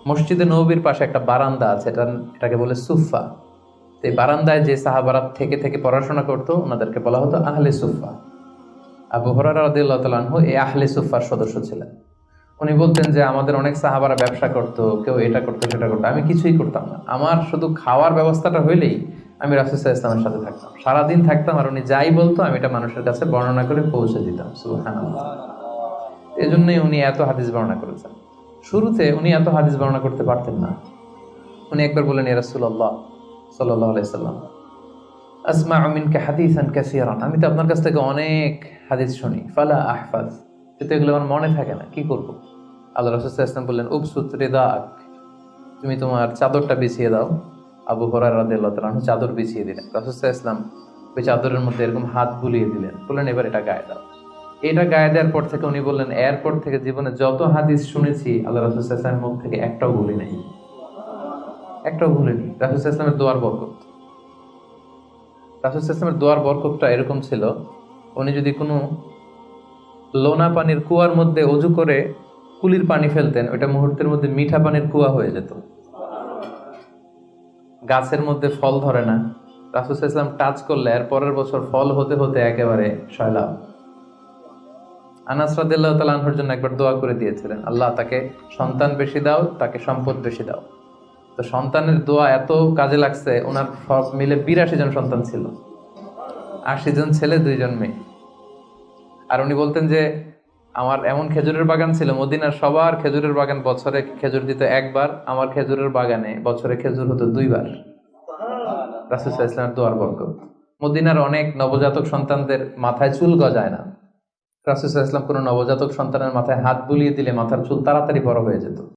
মসজিদে নববীর পাশে একটা বারান্দা আছে, এটাকে বলে সুফা। তো এই বারান্দায় যে সাহাবারা থেকে থেকে পড়াশোনা করতো ওনাদেরকে বলা হতো আহলে সুফা। আবু হুরায়রা রাদিয়াল্লাহু তাআলা আনহু এই আহলে সুফার সদস্য ছিলেন। উনি বলতেন যে আমাদের অনেক সাহাবারা ব্যবসা করতো, কেউ এটা করতো সেটা করতো, আমি কিছুই করতাম না। আমার শুধু খাওয়ার ব্যবস্থাটা হইলেই আমি রাসূল সাল্লাল্লাহু আলাইহি ওয়াসাল্লামের সাথে থাকতাম, সারাদিন থাকতাম, আর উনি যাই বলতো আমি এটা মানুষের কাছে বর্ণনা করে পৌঁছে দিতাম। সুবহানাল্লাহ। এজন্যই উনি এত হাদিস বর্ণনা করেছেন। শুরুতে উনি এত হাদিস বর্ণনা করতে পারতেন না। উনি একবার বললেন, ইয়া রাসূলুল্লাহ সাল্লাল্লাহু আলাইহি সাল্লাম, আসমাউ মিনকা হাদিসান কাসীরান, আমি তো আপনার কাছ থেকে অনেক হাদিস শুনি, ফালা আহফাজ, কিন্তু এগুলো আমার মনে থাকে না, কি করব? আল্লাহ রাসূল সাল্লাল্লাহু আলাইহি ওয়াসাল্লাম বললেন, উবসুত রিদাক, তুমি তোমার চাদরটা বিছিয়ে দাও। আবু হুরায়রা রাদিয়াল্লাহু তাআলা আনহু চাদর বিছিয়ে দিলেন। রাসূল সাল্লাল্লাহু আলাইহি ওয়াসাল্লাম ওই চাদরের মধ্যে এরকম হাত বুলিয়ে দিলেন, বললেন এবার এটা গায়ে দাও। এটা গায়ে দেওয়ার পর থেকে উনি বললেন, এরপর থেকে জীবনে যত হাদিস শুনেছি আল্লাহ রাসূল সাল্লাল্লাহু আলাইহি ওয়াসাল্লামের মুখ থেকে একটাও ভুলি নাই, একটাও ভুলিনি। রাসূল সাল্লাল্লাহু আলাইহি ওয়াসাল্লামের দোয়ার বরকত, রাসূল সাল্লাল্লাহু আলাইহি ওয়াসাল্লামের দোয়ার বরকতটা এরকম ছিল, উনি যদি কোনো লোনা পানির কুয়ার মধ্যে অজু করে কুলির পানি ফেলতেন, ওইটা মুহূর্তের মধ্যে মিঠা পানির কুয়া হয়ে যেত। গাছের মধ্যে ফল ধরে না, রাসূল সাল্লাল্লাহু আলাইহি ওয়াসাল্লাম টাচ করলে এর পরের বছর ফল হতে হতে একেবারে সয়লাব। আনাস রাদিয়াল্লাহু তাআলা আনহুর জন্য একবার দোয়া করে দিয়েছিলেন, আল্লাহ তাকে সন্তান বেশি দাও, তাকে সম্পদ বেশি দাও। তো সন্তানের দোয়া এত কাজে লাগছে, ওনার সব মিলে ৮২ জন সন্তান ছিল, ৮০ জন ছেলে, 2 জন মেয়ে। আর উনি বলতেন যে আমার এমন খেজুরের বাগান ছিল, মদিনার সবার খেজুরের বাগান বছরে খেজুর দিত একবার, আমার খেজুরের বাগানে বছরে খেজুর হতো 2 বার। রাসূল সাল্লাল্লাহু আলাইহি ওয়াসাল্লামের দোয়ার বরকত। মদিনার অনেক নবজাতক সন্তানদের মাথায় চুল গজায় না, রাসূল সাল্লাল্লাহু আলাইহি ওয়াসাল্লাম কোনো নবজাতক সন্তানের মাথায় হাত বুলিয়ে দিলে মাথার চুল তাড়াতাড়ি বড় হয়ে যেত।